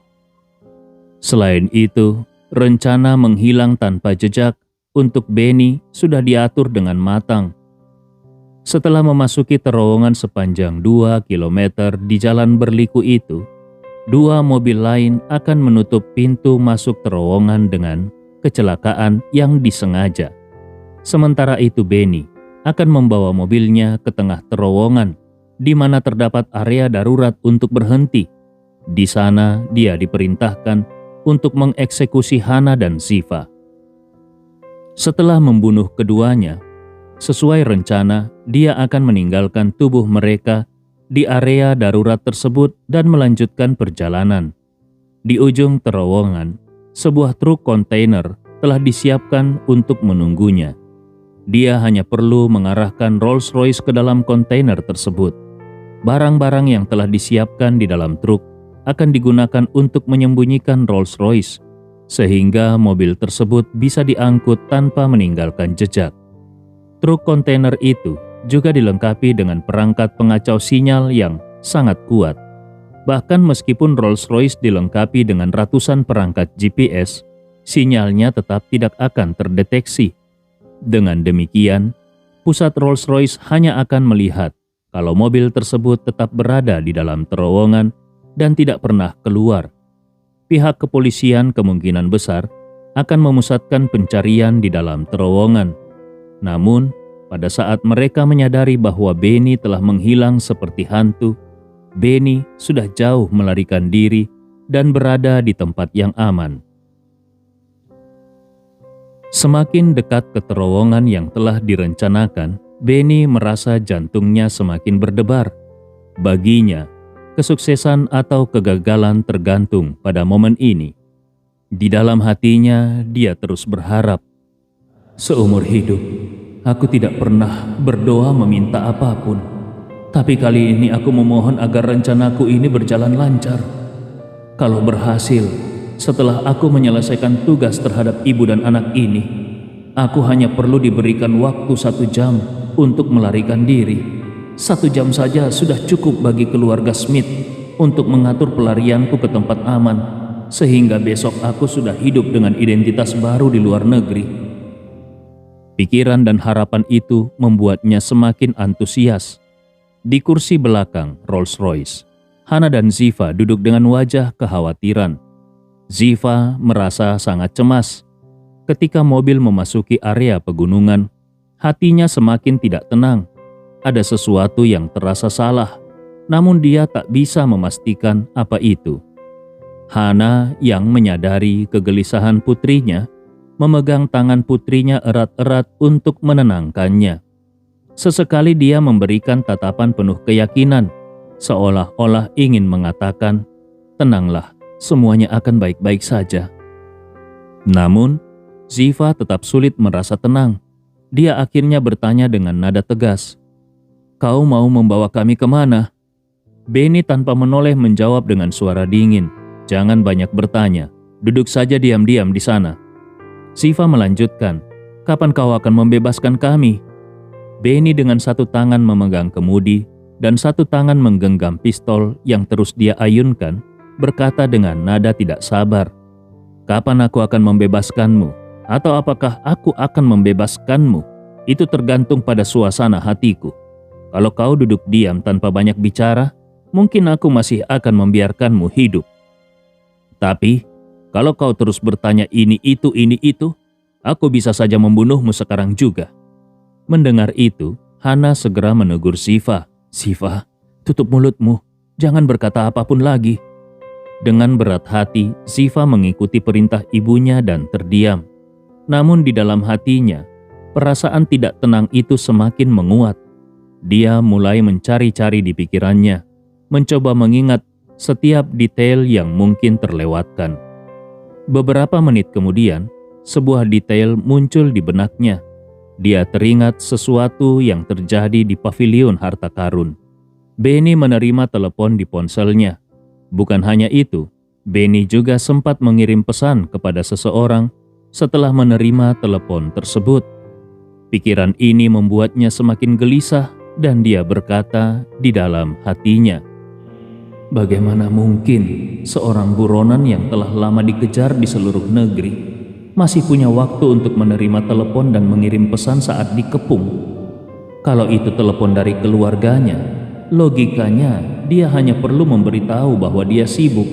Speaker 1: Selain itu, rencana menghilang tanpa jejak untuk Benny sudah diatur dengan matang. Setelah memasuki terowongan sepanjang 2 km di jalan berliku itu, 2 mobil lain akan menutup pintu masuk terowongan dengan kecelakaan yang disengaja. Sementara itu Benny akan membawa mobilnya ke tengah terowongan di mana terdapat area darurat untuk berhenti. Di sana dia diperintahkan untuk mengeksekusi Hana dan Ziva. Setelah membunuh keduanya, sesuai rencana dia akan meninggalkan tubuh mereka di area darurat tersebut dan melanjutkan perjalanan. Di ujung terowongan, sebuah truk kontainer telah disiapkan untuk menunggunya. Dia hanya perlu mengarahkan Rolls-Royce ke dalam kontainer tersebut. Barang-barang yang telah disiapkan di dalam truk akan digunakan untuk menyembunyikan Rolls-Royce, sehingga mobil tersebut bisa diangkut tanpa meninggalkan jejak. Truk kontainer itu juga dilengkapi dengan perangkat pengacau sinyal yang sangat kuat. Bahkan meskipun Rolls-Royce dilengkapi dengan ratusan perangkat GPS, sinyalnya tetap tidak akan terdeteksi. Dengan demikian, pusat Rolls-Royce hanya akan melihat kalau mobil tersebut tetap berada di dalam terowongan dan tidak pernah keluar. Pihak kepolisian kemungkinan besar akan memusatkan pencarian di dalam terowongan. Namun, pada saat mereka menyadari bahwa Benny telah menghilang seperti hantu, Benny sudah jauh melarikan diri dan berada di tempat yang aman. Semakin dekat ke terowongan yang telah direncanakan, Benny merasa jantungnya semakin berdebar. Baginya, kesuksesan atau kegagalan tergantung pada momen ini. Di dalam hatinya, dia terus berharap. Seumur hidup, aku tidak pernah berdoa meminta apapun. Tapi kali ini aku memohon agar rencanaku ini berjalan lancar. Kalau berhasil, setelah aku menyelesaikan tugas terhadap ibu dan anak ini, aku hanya perlu diberikan waktu 1 jam untuk melarikan diri. 1 jam saja sudah cukup bagi keluarga Smith untuk mengatur pelarianku ke tempat aman, sehingga besok aku sudah hidup dengan identitas baru di luar negeri. Pikiran dan harapan itu membuatnya semakin antusias. Di kursi belakang Rolls-Royce, Hana dan Ziva duduk dengan wajah kekhawatiran. Ziva merasa sangat cemas. Ketika mobil memasuki area pegunungan, hatinya semakin tidak tenang. Ada sesuatu yang terasa salah, namun dia tak bisa memastikan apa itu. Hana yang menyadari kegelisahan putrinya, memegang tangan putrinya erat-erat untuk menenangkannya. Sesekali dia memberikan tatapan penuh keyakinan, seolah-olah ingin mengatakan, "Tenanglah, semuanya akan baik-baik saja." Namun, Ziva tetap sulit merasa tenang. Dia akhirnya bertanya dengan nada tegas, "Kau mau membawa kami kemana?" Benny tanpa menoleh menjawab dengan suara dingin, "Jangan banyak bertanya, duduk saja diam-diam di sana." Ziva melanjutkan, Kapan kau akan membebaskan kami?" Benny dengan satu tangan memegang kemudi dan satu tangan menggenggam pistol yang terus dia ayunkan, berkata dengan nada tidak sabar, "Kapan aku akan membebaskanmu? Atau apakah aku akan membebaskanmu? Itu tergantung pada suasana hatiku. Kalau kau duduk diam tanpa banyak bicara, mungkin aku masih akan membiarkanmu hidup. Tapi, kalau kau terus bertanya ini itu, aku bisa saja membunuhmu sekarang juga." Mendengar itu, Hana segera menegur Ziva. "Ziva, tutup mulutmu, jangan berkata apapun lagi." Dengan berat hati, Ziva mengikuti perintah ibunya dan terdiam. Namun di dalam hatinya, perasaan tidak tenang itu semakin menguat. Dia mulai mencari-cari di pikirannya, mencoba mengingat setiap detail yang mungkin terlewatkan. Beberapa menit kemudian, sebuah detail muncul di benaknya. Dia teringat sesuatu yang terjadi di pavilion harta karun. Benny menerima telepon di ponselnya. Bukan hanya itu, Benny juga sempat mengirim pesan kepada seseorang setelah menerima telepon tersebut. Pikiran ini membuatnya semakin gelisah dan dia berkata di dalam hatinya, "Bagaimana mungkin seorang buronan yang telah lama dikejar di seluruh negeri masih punya waktu untuk menerima telepon dan mengirim pesan saat dikepung? Kalau itu telepon dari keluarganya, logikanya dia hanya perlu memberitahu bahwa dia sibuk,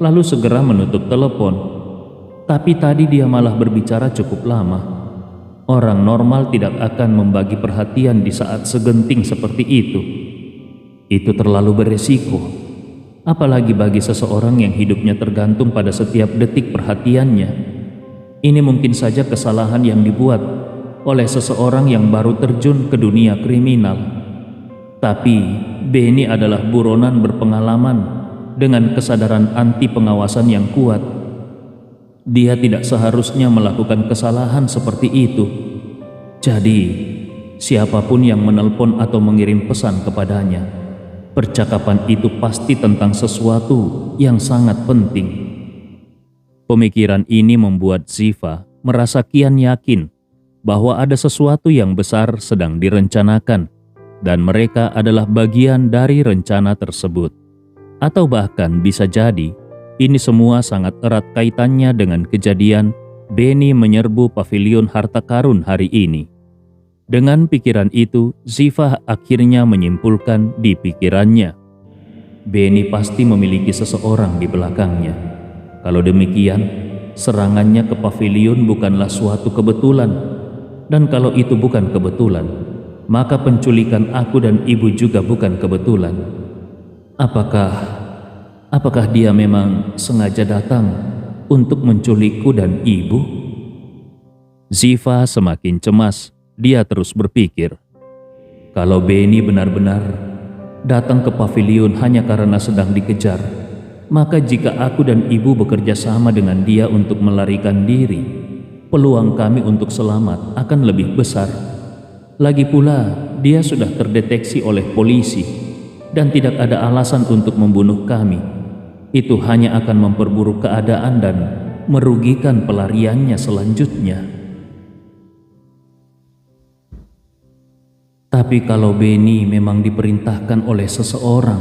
Speaker 1: lalu segera menutup telepon. Tapi tadi dia malah berbicara cukup lama. Orang normal tidak akan membagi perhatian di saat segenting seperti itu. Itu terlalu beresiko. Apalagi bagi seseorang yang hidupnya tergantung pada setiap detik perhatiannya. Ini mungkin saja kesalahan yang dibuat oleh seseorang yang baru terjun ke dunia kriminal. Tapi Benny adalah buronan berpengalaman dengan kesadaran anti pengawasan yang kuat. Dia tidak seharusnya melakukan kesalahan seperti itu. Jadi, siapapun yang menelpon atau mengirim pesan kepadanya, percakapan itu pasti tentang sesuatu yang sangat penting." Pemikiran ini membuat Ziva merasa kian yakin bahwa ada sesuatu yang besar sedang direncanakan dan mereka adalah bagian dari rencana tersebut. Atau bahkan bisa jadi ini semua sangat erat kaitannya dengan kejadian Benny menyerbu pavilion harta karun hari ini. Dengan pikiran itu, Ziva akhirnya menyimpulkan di pikirannya, Benny pasti memiliki seseorang di belakangnya. Kalau demikian, serangannya ke pavilion bukanlah suatu kebetulan. Dan kalau itu bukan kebetulan, maka penculikan aku dan ibu juga bukan kebetulan. Apakah dia memang sengaja datang untuk menculikku dan ibu? Ziva semakin cemas. Dia terus berpikir, kalau Benny benar-benar datang ke pavilion hanya karena sedang dikejar, maka jika aku dan ibu bekerja sama dengan dia untuk melarikan diri, peluang kami untuk selamat akan lebih besar. Lagi pula, dia sudah terdeteksi oleh polisi dan tidak ada alasan untuk membunuh kami. Itu hanya akan memperburuk keadaan dan merugikan pelariannya selanjutnya. Tapi kalau Benny memang diperintahkan oleh seseorang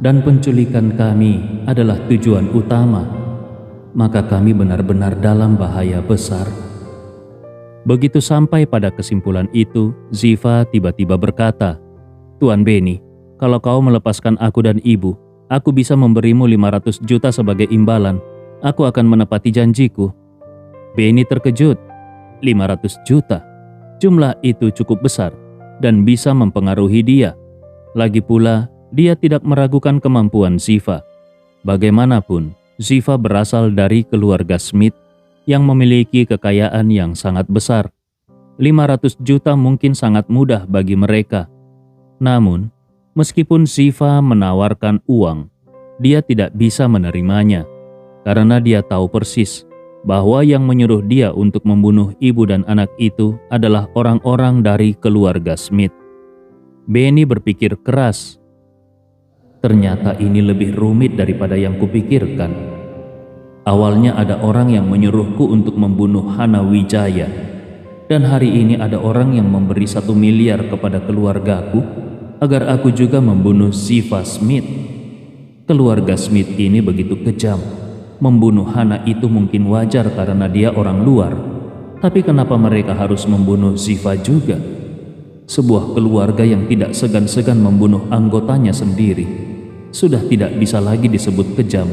Speaker 1: dan penculikan kami adalah tujuan utama, maka kami benar-benar dalam bahaya besar. Begitu sampai pada kesimpulan itu, Ziva tiba-tiba berkata, "Tuan Benny, kalau kau melepaskan aku dan ibu, aku bisa memberimu 500 juta sebagai imbalan. Aku akan menepati janjiku." Benny terkejut. 500 juta? Jumlah itu cukup besar dan bisa mempengaruhi dia. Lagi pula, dia tidak meragukan kemampuan Ziva. Bagaimanapun, Ziva berasal dari keluarga Smith yang memiliki kekayaan yang sangat besar. 500 juta mungkin sangat mudah bagi mereka. Namun, meskipun Ziva menawarkan uang, dia tidak bisa menerimanya karena dia tahu persis bahwa yang menyuruh dia untuk membunuh ibu dan anak itu adalah orang-orang dari keluarga Smith. Benny berpikir keras. Ternyata ini lebih rumit daripada yang kupikirkan. Awalnya ada orang yang menyuruhku untuk membunuh Hana Wijaya, Dan hari ini ada orang yang memberi 1 miliar kepada keluargaku agar aku juga membunuh Ziva Smith. Keluarga Smith ini begitu kejam. Membunuh Hana itu mungkin wajar karena dia orang luar. Tapi kenapa mereka harus membunuh Ziva juga? Sebuah keluarga yang tidak segan-segan membunuh anggotanya sendiri sudah tidak bisa lagi disebut kejam.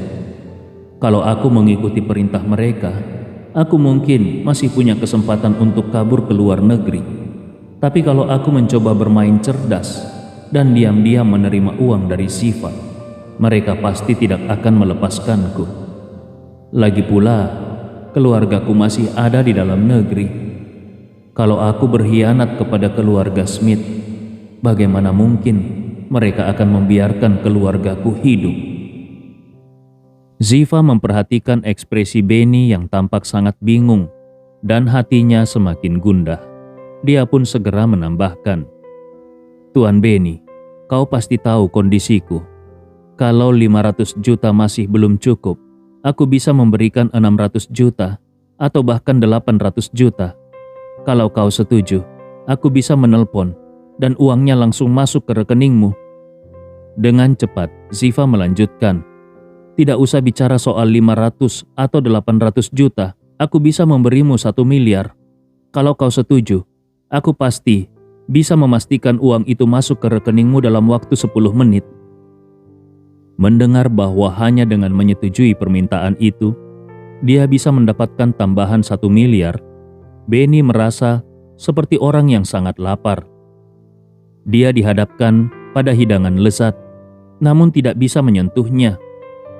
Speaker 1: Kalau aku mengikuti perintah mereka, aku mungkin masih punya kesempatan untuk kabur ke luar negeri. Tapi kalau aku mencoba bermain cerdas dan diam-diam menerima uang dari Ziva, mereka pasti tidak akan melepaskanku. Lagi pula, keluargaku masih ada di dalam negeri. Kalau aku berkhianat kepada keluarga Smith, bagaimana mungkin mereka akan membiarkan keluargaku hidup? Ziva memperhatikan ekspresi Benny yang tampak sangat bingung dan hatinya semakin gundah. Dia pun segera menambahkan, "Tuan Benny, kau pasti tahu kondisiku. Kalau 500 juta masih belum cukup, aku bisa memberikan 600 juta atau bahkan 800 juta. Kalau kau setuju, aku bisa menelpon dan uangnya langsung masuk ke rekeningmu." Dengan cepat, Ziva melanjutkan, "Tidak usah bicara soal 500 atau 800 juta, aku bisa memberimu 1 miliar. Kalau kau setuju, aku pasti bisa memastikan uang itu masuk ke rekeningmu dalam waktu 10 menit. Mendengar bahwa hanya dengan menyetujui permintaan itu, dia bisa mendapatkan tambahan 1 miliar, Benny merasa seperti orang yang sangat lapar. Dia dihadapkan pada hidangan lezat, namun tidak bisa menyentuhnya.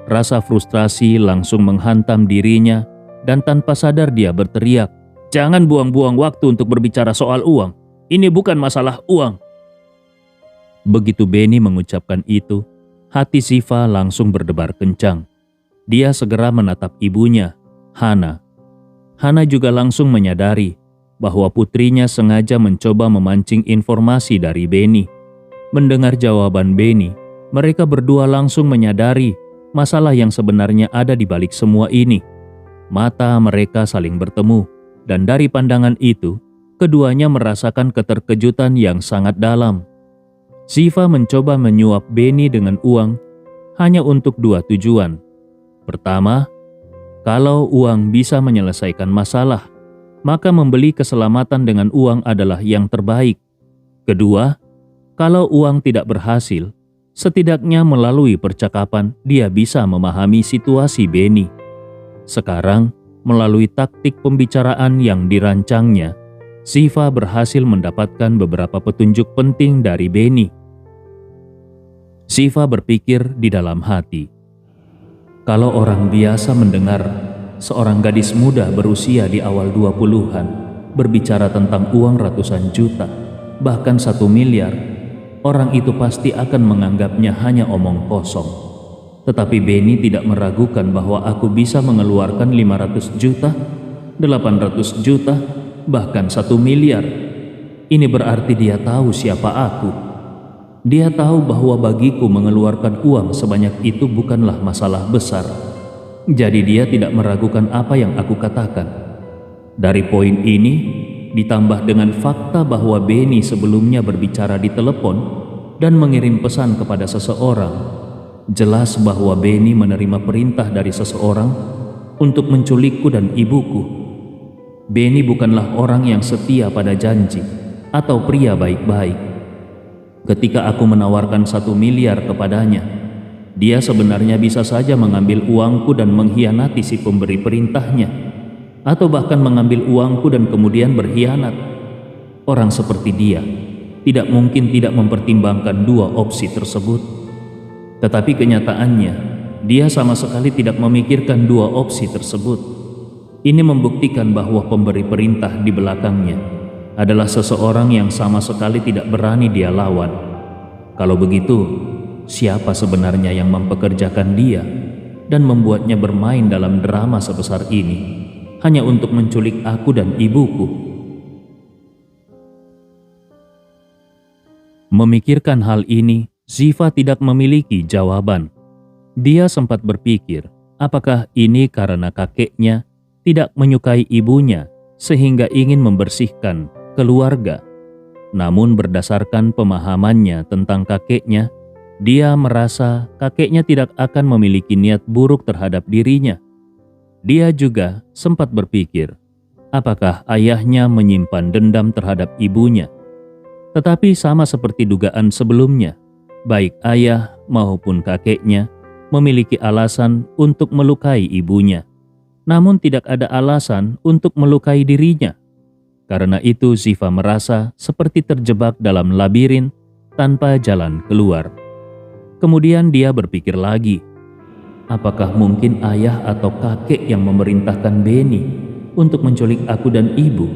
Speaker 1: Rasa frustrasi langsung menghantam dirinya dan tanpa sadar dia berteriak, "Jangan buang-buang waktu untuk berbicara soal uang. Ini bukan masalah uang." Begitu Benny mengucapkan itu, hati Ziva langsung berdebar kencang. Dia segera menatap ibunya, Hana. Hana juga langsung menyadari bahwa putrinya sengaja mencoba memancing informasi dari Benny. Mendengar jawaban Benny, mereka berdua langsung menyadari masalah yang sebenarnya ada di balik semua ini. Mata mereka saling bertemu, dan dari pandangan itu, keduanya merasakan keterkejutan yang sangat dalam. Ziva mencoba menyuap Benny dengan uang hanya untuk 2 tujuan. Pertama, kalau uang bisa menyelesaikan masalah, maka membeli keselamatan dengan uang adalah yang terbaik. Kedua, kalau uang tidak berhasil, setidaknya melalui percakapan dia bisa memahami situasi Benny. Sekarang, melalui taktik pembicaraan yang dirancangnya, Ziva berhasil mendapatkan beberapa petunjuk penting dari Benny. Ziva berpikir di dalam hati, kalau orang biasa mendengar seorang gadis muda berusia di awal 20-an berbicara tentang uang ratusan juta, bahkan 1 miliar, orang itu pasti akan menganggapnya hanya omong kosong. Tetapi Benny tidak meragukan bahwa aku bisa mengeluarkan 500 juta, 800 juta, bahkan 1 miliar. Ini berarti dia tahu siapa aku. Dia tahu bahwa bagiku mengeluarkan uang sebanyak itu bukanlah masalah besar. Jadi dia tidak meragukan apa yang aku katakan. Dari poin ini, ditambah dengan fakta bahwa Benny sebelumnya berbicara di telepon dan mengirim pesan kepada seseorang, jelas bahwa Benny menerima perintah dari seseorang untuk menculikku dan ibuku. Benny bukanlah orang yang setia pada janji atau pria baik-baik. Ketika aku menawarkan 1 miliar kepadanya, dia sebenarnya bisa saja mengambil uangku dan mengkhianati si pemberi perintahnya, atau bahkan mengambil uangku dan kemudian berkhianat. Orang seperti dia tidak mungkin tidak mempertimbangkan 2 opsi tersebut. Tetapi kenyataannya, dia sama sekali tidak memikirkan 2 opsi tersebut. Ini membuktikan bahwa pemberi perintah di belakangnya adalah seseorang yang sama sekali tidak berani dia lawan. Kalau begitu, siapa sebenarnya yang mempekerjakan dia dan membuatnya bermain dalam drama sebesar ini hanya untuk menculik aku dan ibuku? Memikirkan hal ini, Ziva tidak memiliki jawaban. Dia sempat berpikir, apakah ini karena kakeknya tidak menyukai ibunya sehingga ingin membersihkan keluarga. Namun berdasarkan pemahamannya tentang kakeknya, dia merasa kakeknya tidak akan memiliki niat buruk terhadap dirinya. Dia juga sempat berpikir, apakah ayahnya menyimpan dendam terhadap ibunya? Tetapi sama seperti dugaan sebelumnya, baik ayah maupun kakeknya memiliki alasan untuk melukai ibunya, namun tidak ada alasan untuk melukai dirinya. Karena itu Ziva merasa seperti terjebak dalam labirin tanpa jalan keluar. Kemudian dia berpikir lagi, apakah mungkin ayah atau kakek yang memerintahkan Benny untuk menculik aku dan ibu,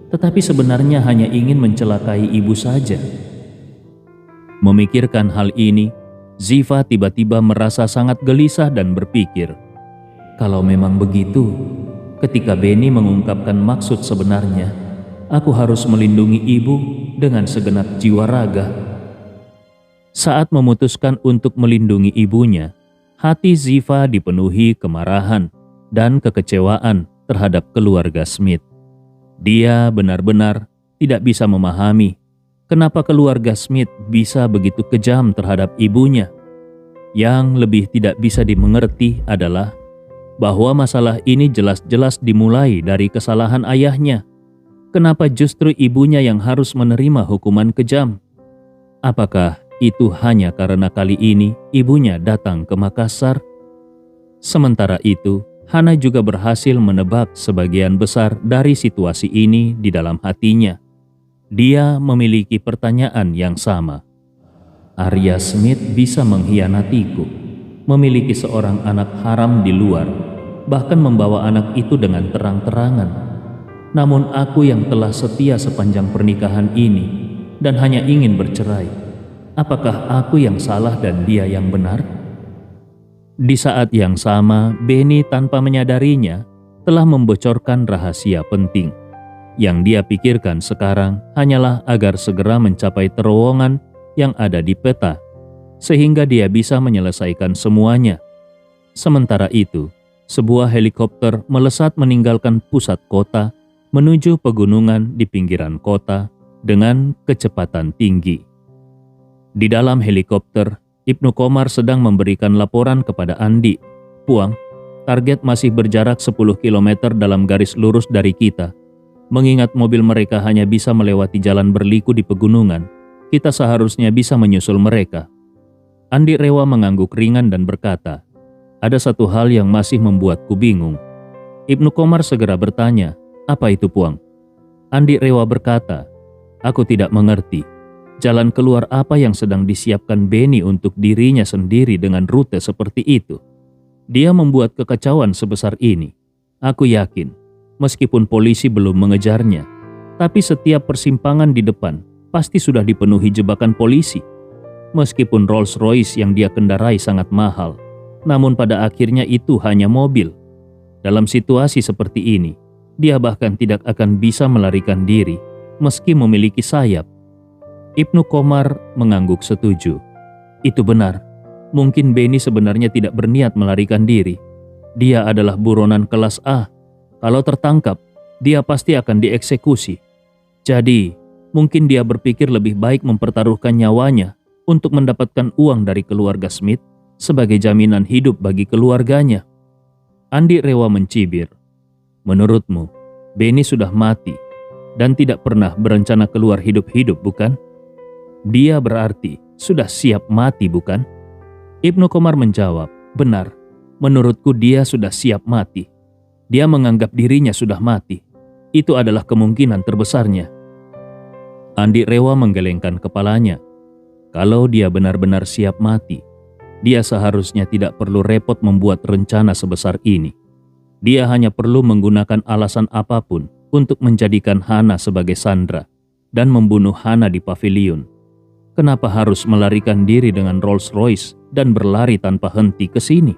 Speaker 1: tetapi sebenarnya hanya ingin mencelakai ibu saja? Memikirkan hal ini, Ziva tiba-tiba merasa sangat gelisah dan berpikir, kalau memang begitu, ketika Benny mengungkapkan maksud sebenarnya, aku harus melindungi ibu dengan segenap jiwa raga. Saat memutuskan untuk melindungi ibunya, hati Ziva dipenuhi kemarahan dan kekecewaan terhadap keluarga Smith. Dia benar-benar tidak bisa memahami kenapa keluarga Smith bisa begitu kejam terhadap ibunya. Yang lebih tidak bisa dimengerti adalah bahwa masalah ini jelas-jelas dimulai dari kesalahan ayahnya. Kenapa justru ibunya yang harus menerima hukuman kejam? Apakah itu hanya karena kali ini ibunya datang ke Makassar? Sementara itu, Hana juga berhasil menebak sebagian besar dari situasi ini di dalam hatinya. Dia memiliki pertanyaan yang sama. Arya Smith bisa mengkhianatiku, memiliki seorang anak haram di luar, bahkan membawa anak itu dengan terang-terangan. Namun aku yang telah setia sepanjang pernikahan ini dan hanya ingin bercerai, apakah aku yang salah dan dia yang benar? Di saat yang sama, Benny tanpa menyadarinya telah membocorkan rahasia penting. Yang dia pikirkan sekarang hanyalah agar segera mencapai terowongan yang ada di peta, sehingga dia bisa menyelesaikan semuanya. Sementara itu, sebuah helikopter melesat meninggalkan pusat kota menuju pegunungan di pinggiran kota dengan kecepatan tinggi. Di dalam helikopter, Ibnu Komar sedang memberikan laporan kepada Andi. Puang, target masih berjarak 10 km dalam garis lurus dari kita. Mengingat mobil mereka hanya bisa melewati jalan berliku di pegunungan, kita seharusnya bisa menyusul mereka. Andi Rewa mengangguk ringan dan berkata, ada satu hal yang masih membuatku bingung. Ibnu Komar segera bertanya, apa itu Puang? Andi Rewa berkata, aku tidak mengerti. Jalan keluar apa yang sedang disiapkan Benny untuk dirinya sendiri dengan rute seperti itu? Dia membuat kekacauan sebesar ini. Aku yakin, meskipun polisi belum mengejarnya, tapi setiap persimpangan di depan pasti sudah dipenuhi jebakan polisi. Meskipun Rolls Royce yang dia kendarai sangat mahal, namun pada akhirnya itu hanya mobil. Dalam situasi seperti ini, dia bahkan tidak akan bisa melarikan diri meski memiliki sayap. Ibnu Komar mengangguk setuju. Itu benar. Mungkin Benny sebenarnya tidak berniat melarikan diri. Dia adalah buronan kelas A. Kalau tertangkap, dia pasti akan dieksekusi. Jadi, mungkin dia berpikir lebih baik mempertaruhkan nyawanya untuk mendapatkan uang dari keluarga Smith sebagai jaminan hidup bagi keluarganya. Andi Rewa mencibir. Menurutmu, Benny sudah mati dan tidak pernah berencana keluar hidup-hidup, bukan? Dia berarti sudah siap mati, bukan? Ibnu Komar menjawab, benar. Menurutku dia sudah siap mati. Dia menganggap dirinya sudah mati. Itu adalah kemungkinan terbesarnya. Andi Rewa menggelengkan kepalanya. Kalau dia benar-benar siap mati, dia seharusnya tidak perlu repot membuat rencana sebesar ini. Dia hanya perlu menggunakan alasan apapun untuk menjadikan Hana sebagai sandera dan membunuh Hana di pavilion. Kenapa harus melarikan diri dengan Rolls Royce dan berlari tanpa henti ke sini?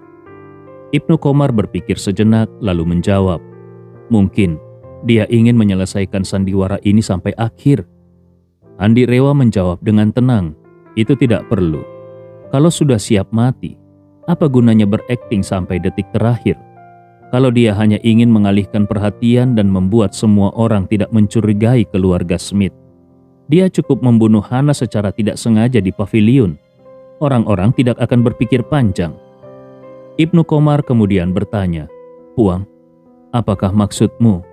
Speaker 1: Ibnu Komar berpikir sejenak lalu menjawab, mungkin dia ingin menyelesaikan sandiwara ini sampai akhir. Andi Rewa menjawab dengan tenang, itu tidak perlu. Kalau sudah siap mati, apa gunanya berakting sampai detik terakhir? Kalau dia hanya ingin mengalihkan perhatian dan membuat semua orang tidak mencurigai keluarga Smith, dia cukup membunuh Hana secara tidak sengaja di paviliun. Orang-orang tidak akan berpikir panjang. Ibnu Komar kemudian bertanya, "Puang, apakah maksudmu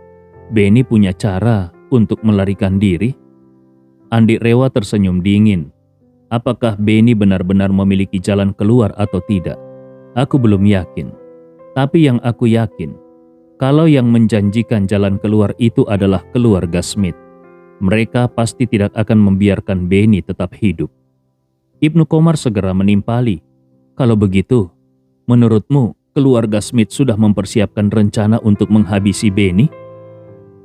Speaker 1: Benny punya cara untuk melarikan diri?" Andi Rewa tersenyum dingin. Apakah Benny benar-benar memiliki jalan keluar atau tidak? Aku belum yakin. Tapi yang aku yakin, kalau yang menjanjikan jalan keluar itu adalah keluarga Smith, mereka pasti tidak akan membiarkan Benny tetap hidup. Ibnu Komar segera menimpali. Kalau begitu, menurutmu keluarga Smith sudah mempersiapkan rencana untuk menghabisi Benny?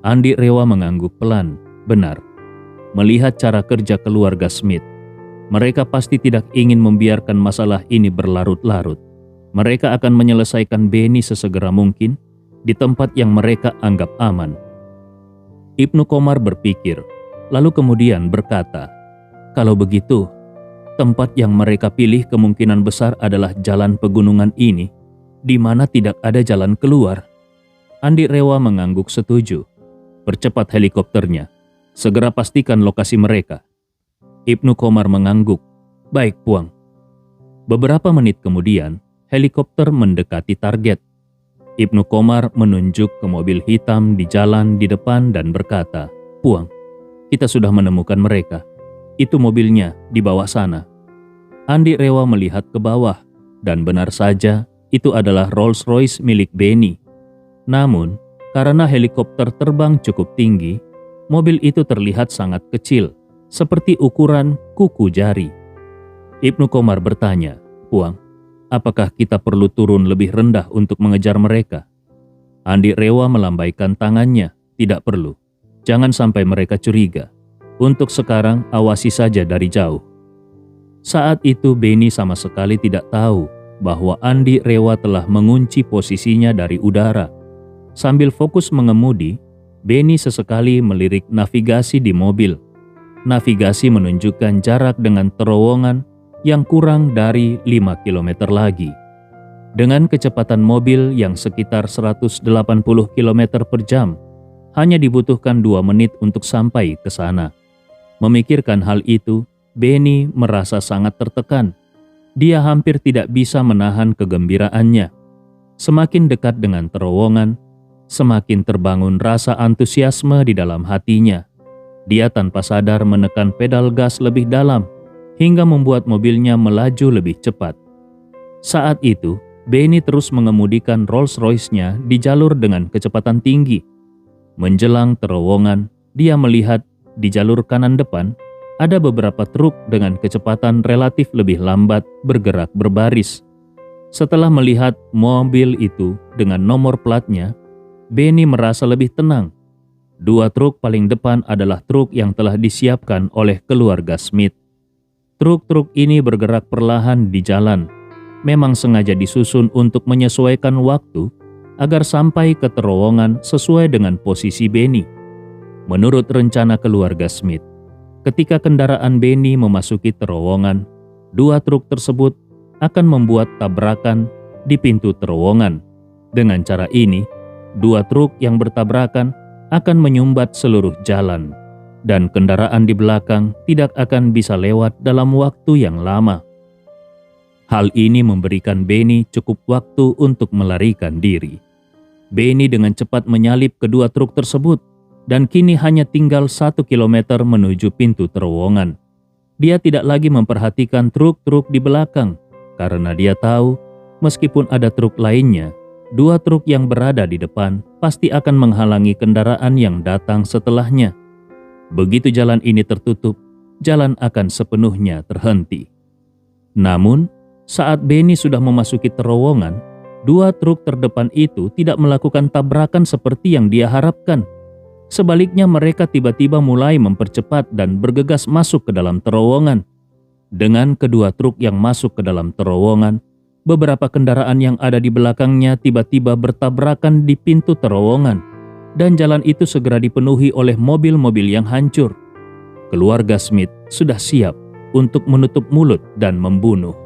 Speaker 1: Andi Rewa mengangguk pelan. Benar. Melihat cara kerja keluarga Smith, mereka pasti tidak ingin membiarkan masalah ini berlarut-larut. Mereka akan menyelesaikan Benny sesegera mungkin di tempat yang mereka anggap aman. Ibnu Komar berpikir, lalu kemudian berkata, "Kalau begitu, tempat yang mereka pilih kemungkinan besar adalah jalan pegunungan ini, di mana tidak ada jalan keluar." Andi Rewa mengangguk setuju. "Percepat helikopternya. Segera pastikan lokasi mereka." Ibnu Komar mengangguk. "Baik, Puang." Beberapa menit kemudian, helikopter mendekati target. Ibnu Komar menunjuk ke mobil hitam di jalan di depan dan berkata, "Puang, kita sudah menemukan mereka. Itu mobilnya di bawah sana." Andi Rewa melihat ke bawah, dan benar saja itu adalah Rolls-Royce milik Benny. Namun, karena helikopter terbang cukup tinggi, mobil itu terlihat sangat kecil, seperti ukuran kuku jari. Ibnu Komar bertanya, "Puang, apakah kita perlu turun lebih rendah untuk mengejar mereka?" Andi Rewa melambaikan tangannya, "Tidak perlu. Jangan sampai mereka curiga. Untuk sekarang awasi saja dari jauh." Saat itu Benny sama sekali tidak tahu bahwa Andi Rewa telah mengunci posisinya dari udara. Sambil fokus mengemudi, Benny sesekali melirik navigasi di mobil. Navigasi menunjukkan jarak dengan terowongan yang kurang dari 5 km lagi. Dengan kecepatan mobil yang sekitar 180 km per jam, hanya dibutuhkan 2 menit untuk sampai ke sana. Memikirkan hal itu, Benny merasa sangat tertekan. Dia hampir tidak bisa menahan kegembiraannya. Semakin dekat dengan terowongan, semakin terbangun rasa antusiasme di dalam hatinya. Dia tanpa sadar menekan pedal gas lebih dalam, hingga membuat mobilnya melaju lebih cepat. Saat itu, Benny terus mengemudikan Rolls-Royce-nya di jalur dengan kecepatan tinggi. Menjelang terowongan, dia melihat di jalur kanan depan ada beberapa truk dengan kecepatan relatif lebih lambat bergerak berbaris. Setelah melihat mobil itu dengan nomor platnya, Benny merasa lebih tenang. 2 truk paling depan adalah truk yang telah disiapkan oleh keluarga Smith. Truk-truk ini bergerak perlahan di jalan. Memang sengaja disusun untuk menyesuaikan waktu agar sampai ke terowongan sesuai dengan posisi Benny. Menurut rencana keluarga Smith, ketika kendaraan Benny memasuki terowongan, 2 truk tersebut akan membuat tabrakan di pintu terowongan. Dengan cara ini, 2 truk yang bertabrakan akan menyumbat seluruh jalan, dan kendaraan di belakang tidak akan bisa lewat dalam waktu yang lama. Hal ini memberikan Benny cukup waktu untuk melarikan diri. Benny dengan cepat menyalip kedua truk tersebut, dan kini hanya tinggal 1 kilometer menuju pintu terowongan. Dia tidak lagi memperhatikan truk-truk di belakang, karena dia tahu meskipun ada truk lainnya, 2 truk yang berada di depan pasti akan menghalangi kendaraan yang datang setelahnya. Begitu jalan ini tertutup, jalan akan sepenuhnya terhenti. Namun, saat Benny sudah memasuki terowongan, 2 truk terdepan itu tidak melakukan tabrakan seperti yang dia harapkan. Sebaliknya, mereka tiba-tiba mulai mempercepat dan bergegas masuk ke dalam terowongan. Dengan kedua truk yang masuk ke dalam terowongan, beberapa kendaraan yang ada di belakangnya tiba-tiba bertabrakan di pintu terowongan, dan jalan itu segera dipenuhi oleh mobil-mobil yang hancur. Keluarga Smith sudah siap untuk menutup mulut dan membunuh.